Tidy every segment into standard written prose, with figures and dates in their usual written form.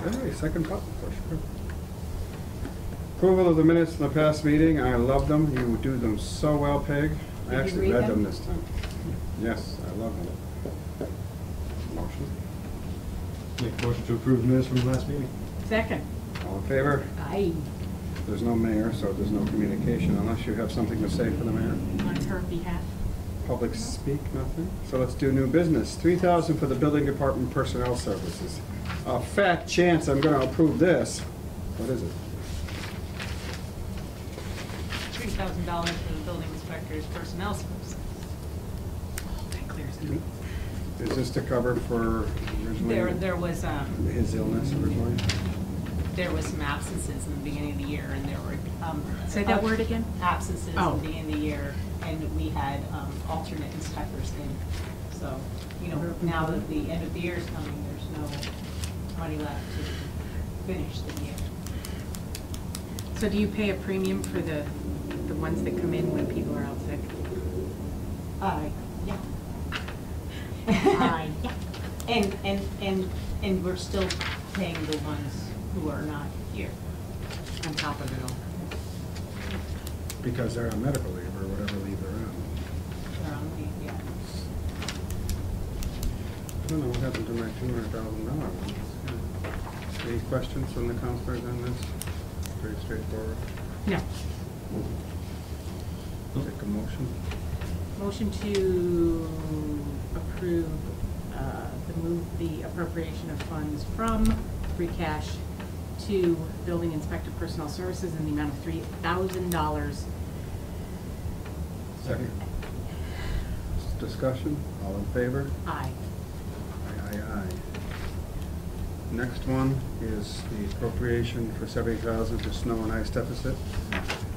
Hey, second push. Approval of the minutes from the past meeting. I love them. You do them so well, Peg. I Did you actually read read them them? this time. Yes, I love them. Motion. Make a motion to approve the minutes from the last meeting. Second. All in favor? Aye. There's no mayor, so there's no communication unless you have something to say for the mayor. On her behalf. Public speak, nothing. So let's do new business. $3,000 for the building department personnel services. A fat chance I'm gonna approve this. What is it? $3,000 for the building inspector's personnel services. Oh, that clears it up. Is this to cover for originally There was his illness originally? some absences in the beginning of the year, and there were Say that word again? Absences Oh. in the beginning of the year, and we had alternate inspectors in. So, now that the end of the year is coming, there's no money left to finish the year. So do you pay a premium for the ones that come in when people are out sick? Yeah. Yeah. And we're still paying the ones who are not here. On top of it all. Because they're on medical leave or whatever leave they're on. They're on leave, yeah. I don't know what happened to my $200,000 one. Any questions from the counselors on this? Pretty straightforward. No. Take a motion. Motion to approve the appropriation of funds from free cash to building inspector personnel services in the amount of $3,000. Second. Discussion, all in favor? Aye. Aye, aye, aye. Next one is the appropriation for $70,000 for snow and ice deficit.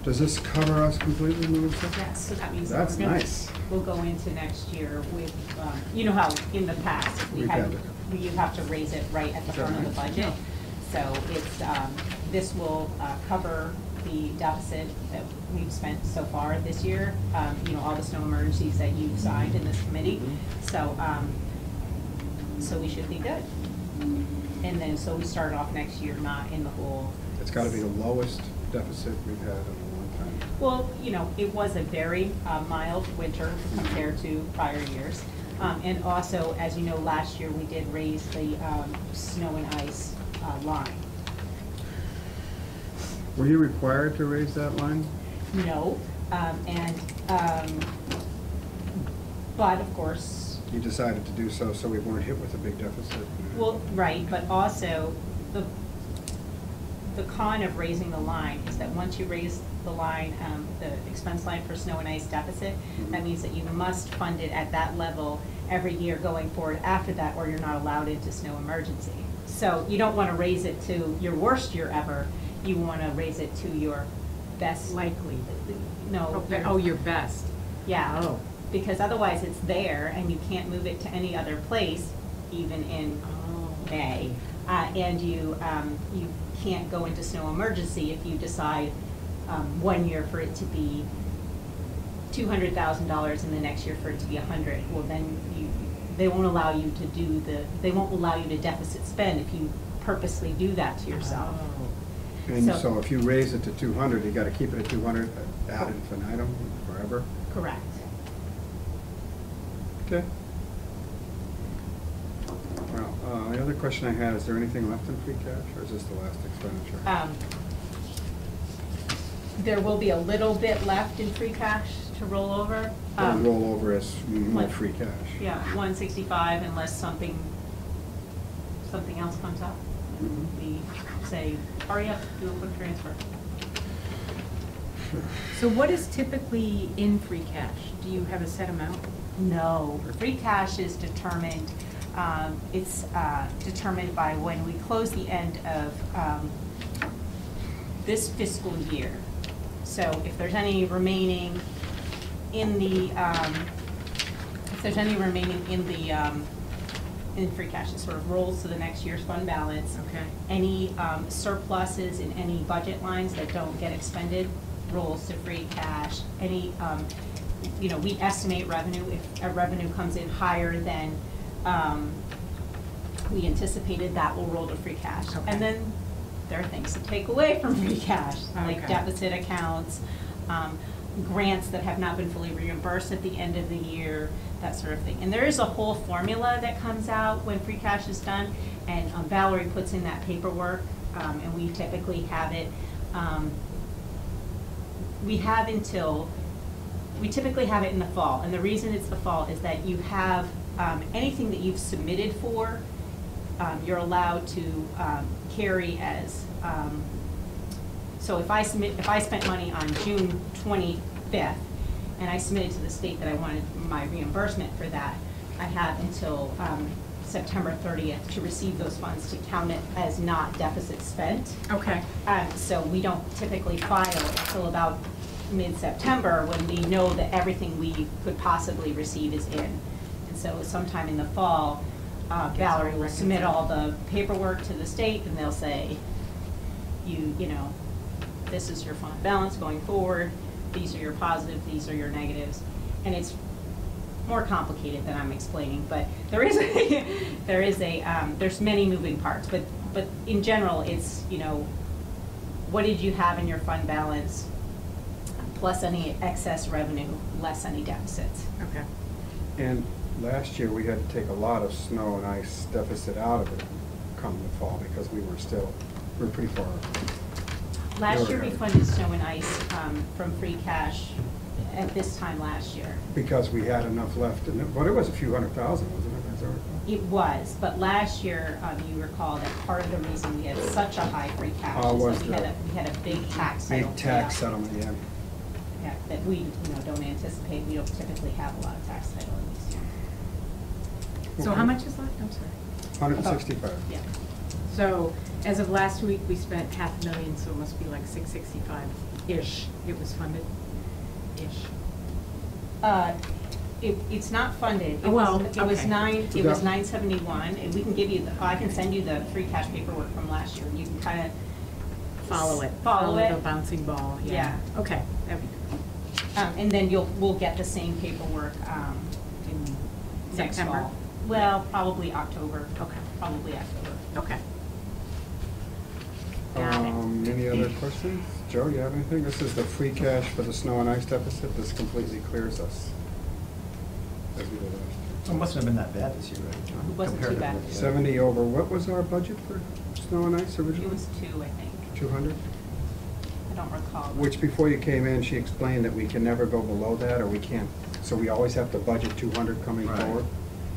Does this cover us completely, Melissa? Yes, so that means. That's we're gonna- nice. We'll go into next year with, you know how in the past, We've had it. you have to raise it right at the front of the Right. budget. So it's, this will cover the deficit that we've spent so far this year, all the snow emergencies that you've signed in this committee. Mhm. So we should be good. And then, so we start off next year not in the hole. It's gotta be the lowest deficit we've had in a long time. Well, it was a very mild winter compared to prior years. And also, as you know, last year we did raise the snow and ice line. Were you required to raise that line? No, but of course, You decided to do so we weren't hit with a big deficit? well, right, but also the con of raising the line is that once you raise the line, the expense line for snow and ice deficit, that means that you must fund it at that level every year going forward after that, or you're not allowed into snow emergency. So you don't want to raise it to your worst year ever, you want to raise it to your best. Likely. No. Your best. Yeah. Oh. Because otherwise it's there and you can't move it to any other place, even in May. And you can't go into snow emergency if you decide 1 year for it to be $200,000 and the next year for it to be $100,000. Well, then they won't allow you to they won't allow you to deficit spend if you purposely do that to yourself. Oh. And So- so if you raise it to 200, you gotta keep it at 200 ad infinitum forever? Correct. Okay. Well, the other question I had, is there anything left in free cash, or is this the last expenditure? There will be a little bit left in free cash to roll over. It'll roll over as more like- free cash. Yeah, 165 unless something else comes up. Mhm. We say, hurry up, do a quick transfer. So what is typically in free cash? Do you have a set amount? No, free cash is determined, it's determined by when we close the end of this fiscal year. So if there's any remaining in the, in free cash, it sort of rolls to the next year's fund balance. Okay. Any surpluses in any budget lines that don't get expended rolls to free cash. Any, we estimate revenue. If a revenue comes in higher than We anticipated that will roll to free cash. Okay. And then there are things to take away from free cash, like Okay. deficit accounts, grants that have not been fully reimbursed at the end of the year, that sort of thing. And there is a whole formula that comes out when free cash is done, and Valerie puts in that paperwork, and we typically have it. We typically have it in the fall, and the reason it's the fall is that you have anything that you've submitted for, you're allowed to carry as, so if I spent money on June 25th, and I submitted to the state that I wanted my reimbursement for that, I have until September 30th to receive those funds to count it as not deficit spent. Okay. So we don't typically file until about mid-September, when we know that everything we could possibly receive is in. And so sometime in the fall, Valerie will submit all the paperwork to the state, and they'll say, you know, this is your fund balance going forward, these are your positives, these are your negatives. And it's more complicated than I'm explaining, but there's many moving parts, but in general, it's, you know, what did you have in your fund balance, plus any excess revenue, less any deficits. Okay. And last year, we had to take a lot of snow and ice deficit out of it come the fall, because we were pretty far. Last year, we funded snow and ice from free cash at this time last year. Because we had enough left, but it was a few $100,000, wasn't it, as I recall? It was, but last year, you recall that part of the reason we had such a high free cash Was is that we had a big tax Big settlement. tax settlement, yeah. Yeah, that we, don't anticipate, we don't typically have a lot of tax title in these years. So how much is left? I'm sorry. 165. Yeah. So as of last week, we spent $500,000, so it must be like 665-ish. It was funded-ish. It's not funded. Oh, well, It was okay. 971, and we can give you, I can send you the free cash paperwork from last year, and you can kind of Follow it. Follow the it. bouncing ball, yeah. Yeah. Okay, that'd be good. And then we'll get the same paperwork in next September? fall. Well, probably October. Okay. Probably October. Okay. Got it. Any other questions? Joe, you have anything? This is the free cash for the snow and ice deficit. This completely clears us. As we did last So it mustn't have been that bad this year, right? It wasn't too bad. Comparatively, year. yeah. 70 over, what was our budget for snow and ice originally? It was 2, I think. 200? I don't recall. Which before you came in, she explained that we can never go below that, or we can't, so we always have to budget 200 coming Right. forward.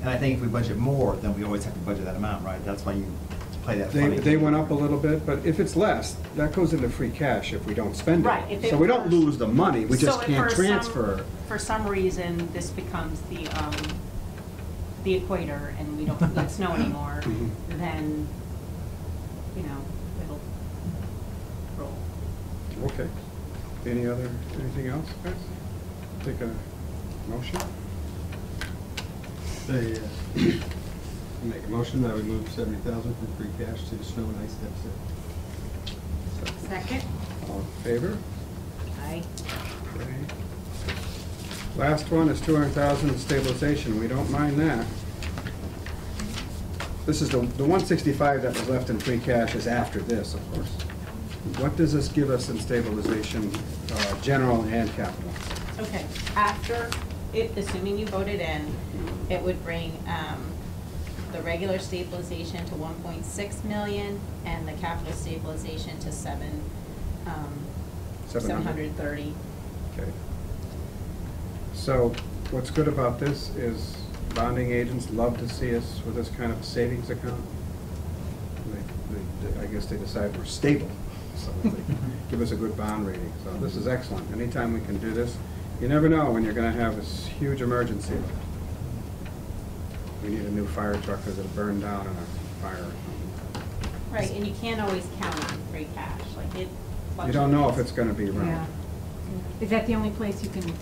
And I think if we budget more, then we always have to budget that amount, right? That's why you play that funny. They went up a little bit, but if it's less, that goes into free cash if we don't spend it. Right, if it So we don't was- lose the money, we just So if can't for some- transfer. For some reason, this becomes the equator, and we don't get snow anymore, Mhm. then, it'll roll. Okay. Anything else, guys? Take a motion? Make a motion that we move 70,000 from free cash to the snow and ice deficit. Second? All in favor? Aye. Okay. Last one is 200,000 in stabilization. We don't mind that. This is the 165 that was left in free cash is after this, of course. What does this give us in stabilization, general and capital? Okay, after, assuming you voted in, it would bring the regular stabilization to 1.6 million and the capital stabilization to 730. Okay. So what's good about this is bonding agents love to see us with this kind of a savings account. I guess they decide we're stable, so they give us a good bond rating. So this is excellent. Anytime we can do this, you never know when you're going to have this huge emergency. We need a new fire truck because it'll burn down in a fire. Right, and you can't always count on free cash, like it fluctuates. You don't know if it's going to be Yeah. around. Is that the only place you can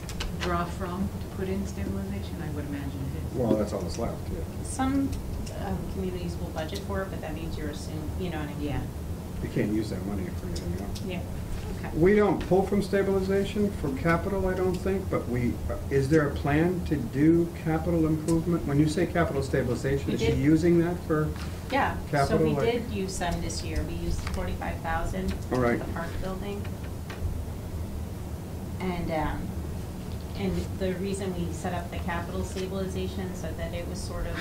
draw from to put in stabilization? I would imagine it is. Well, that's all that's left, yeah. Some communities will budget for it, but that means you're assuming, you know what I mean? Yeah. You can't use that money for anything else. Yeah, okay. We don't pull from stabilization for capital, I don't think, but is there a plan to do capital improvement? When you say capital stabilization, We is she did. using that for? Yeah, so Capital, we like- did use some this year. We used 45,000 All for right. the park building. And the reason we set up the capital stabilization so that it was sort of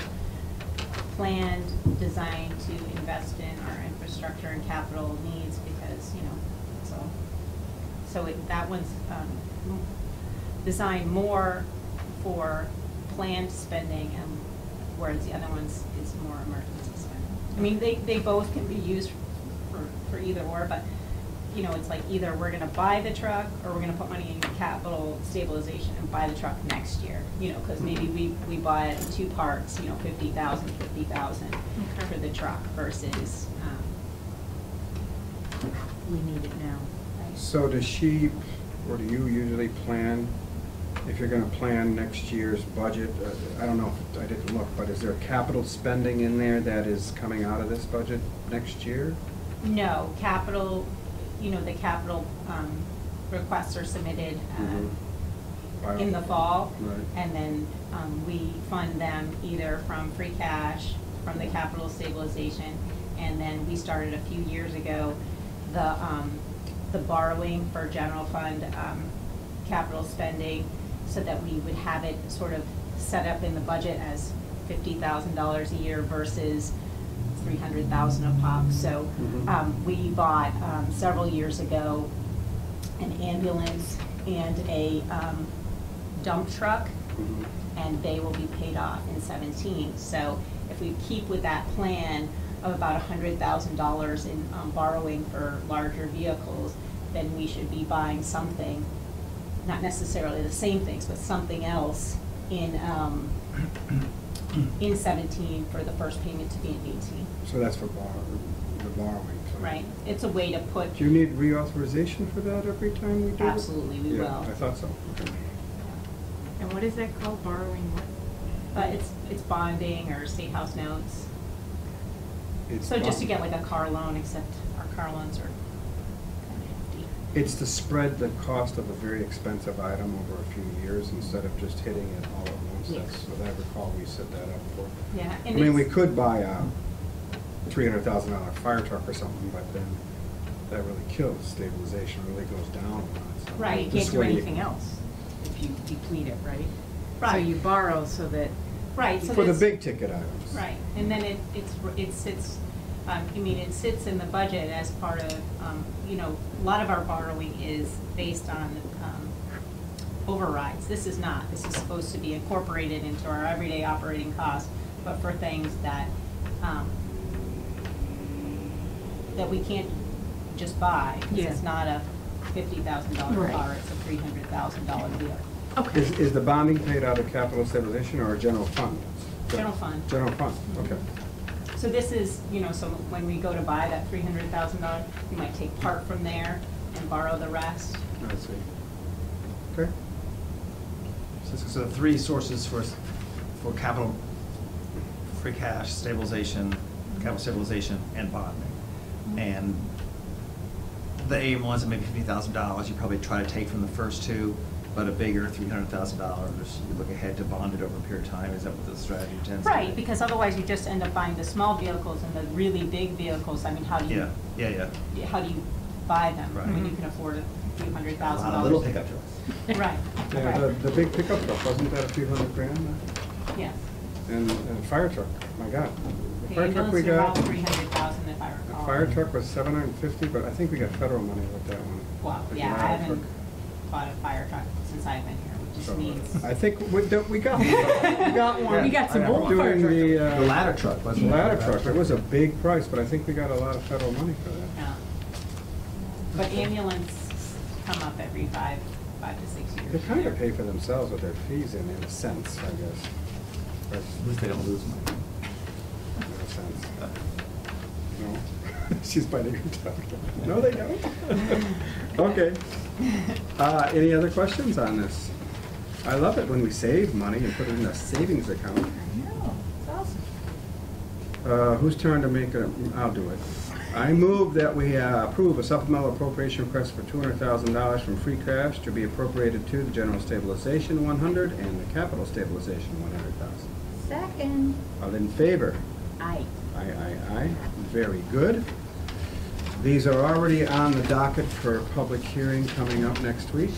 planned, designed to invest in our infrastructure and capital needs because, that one's designed more for planned spending and whereas the other one's is more emergency spending. I mean, they both can be used for either or, but it's like either we're gonna buy the truck or we're gonna put money in capital stabilization and buy the truck next year, because maybe we buy it in 2 parts, 50,000 Okay. for the truck versus, We need it now. So does she, or do you usually plan, if you're gonna plan next year's budget, I don't know, I didn't look, but is there capital spending in there that is coming out of this budget next year? no, capital, the capital requests are submitted in the fall. Right. And then we fund them either from free cash, from the capital stabilization, and then we started a few years ago, the borrowing for general fund capital spending, so that we would have it sort of set up in the budget as $50,000 a year versus 300,000 a pop. So we bought several years ago an ambulance and a dump truck, Mhm. and they will be paid off in 17. So if we keep with that plan of about $100,000 in borrowing for larger vehicles, then we should be buying something, not necessarily the same things, but something else in 17 for the first payment to be in 18. So that's for the borrowing. so- Right? It's a way to put, Do you need reauthorization for that every time we do it? absolutely, we Yeah, will. I thought so. Okay. And what is that called, borrowing what? But it's bonding or state house notes. It's So just to bond- get like a car loan, except our car loans are kind of hefty. It's to spread the cost of a very expensive item over a few years instead of just hitting it all at once. Yes. That's what I recall we set that up for. Yeah, I and mean, we it's- could buy a $300,000 fire truck or something, but then that really kills stabilization, really goes down a lot. so Right. You this can't do way you- anything else if you deplete it, right? So Right. you borrow so that. Right, so For the this- big ticket items. Right, and then it sits, it sits in the budget as part of, a lot of our borrowing is based on overrides. This is not. This is supposed to be incorporated into our everyday operating costs, but for things that we can't just buy. 'Cause Yeah. it's not a $50,000 Right. car, it's a $300,000 vehicle. Okay. Is the bonding paid out of capital stabilization or a general fund? General fund. General fund, okay. So this is, so when we go to buy that $300,000, we might take part from there and borrow the rest. I see. Okay. So the 3 sources for capital, free cash, stabilization, capital stabilization, and bonding. And the aim was maybe $50,000, you probably try to take from the first 2, but a bigger $300,000, you look ahead to bond it over a period of time, is that what the strategy tends to be? Right, because otherwise you just end up buying the small vehicles and the really big vehicles, I mean, how do you? Yeah. How do you buy them Right. when you can afford a few A $100,000? lot of little pickup trucks. Right, Yeah, right, the big pickup truck, wasn't that a few $100,000? yes. And fire truck, my God. The The fire truck we ambulance are about got, 300,000 if I the recall. fire truck was 750, but I think we got federal money with that one. Wow, The yeah, I ladder haven't truck. bought a fire truck since I've been here, which So, just means. I think we got one. We got one. We got some I old doing fire truck. the The ladder truck, wasn't it? ladder truck. It was a big price, but I think we got a lot of federal money for that. Yeah. But ambulance come up every 5 to 6 years. They kind of pay for themselves with their fees in a sense, I guess. But At least they don't lose money. in a sense. No? She's biting her tongue. No, they don't. Okay. Any other questions on this? I love it when we save money and put it in a savings account. I know, it's awesome. Whose turn to make a, I'll do it. I move that we approve a supplemental appropriation request for $200,000 from free cash to be appropriated to the general stabilization 100 and the capital stabilization 100,000. Second. All in favor? Aye. Aye. Very good. These are already on the docket for public hearing coming up next week.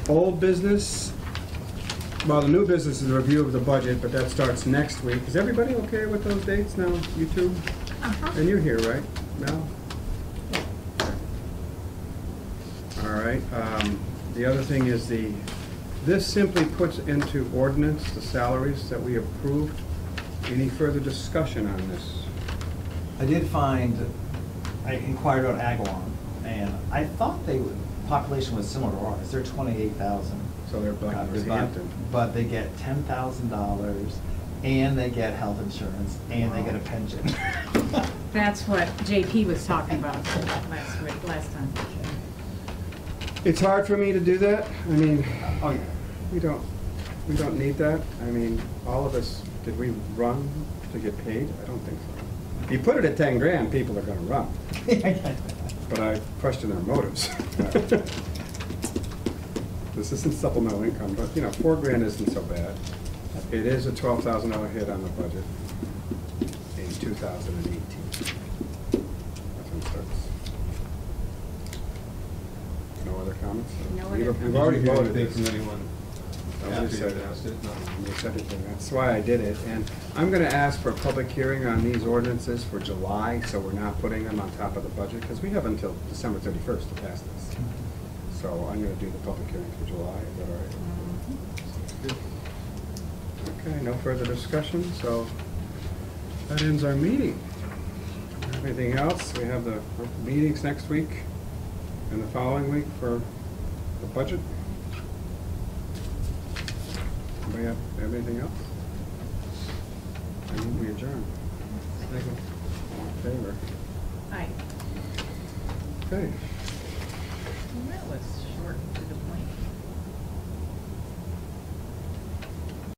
Old business, well, the new business is a review of the budget, but that starts next week. Is everybody okay with those dates now, you two? And you're here, right, Mel? All right, the other thing is this simply puts into ordinance the salaries that we approved. Any further discussion on this? I did find, I inquired about Agawam, and I thought population was similar to ours. They're 28,000. So they're like Northampton. But they get $10,000, and they get health insurance, and they get a pension. That's what JP was talking about last time. It's hard for me to do that. I mean, Oh, yeah. we don't need that. I mean, all of us, did we run to get paid? I don't think so. If you put it at 10 grand, people are gonna run. But I question their motives. This isn't supplemental income, but, 4 grand isn't so bad. It is a $12,000 hit on the budget in 2018. That's when it starts. No other comments? No other We've already Did you hear voted anything this. from anyone Nobody after you said announced that. it? No. Nobody said anything. That's why I did it. And I'm gonna ask for a public hearing on these ordinances for July, so we're not putting them on top of the budget, because we have until December 31st to pass this. So I'm gonna do the public hearing for July. Is that all right? Okay, no further discussion, so that ends our meeting. Anything else? We have the meetings next week and the following week for the budget. Anybody have anything else? I move we adjourn. Second. All in favor? Aye. Okay.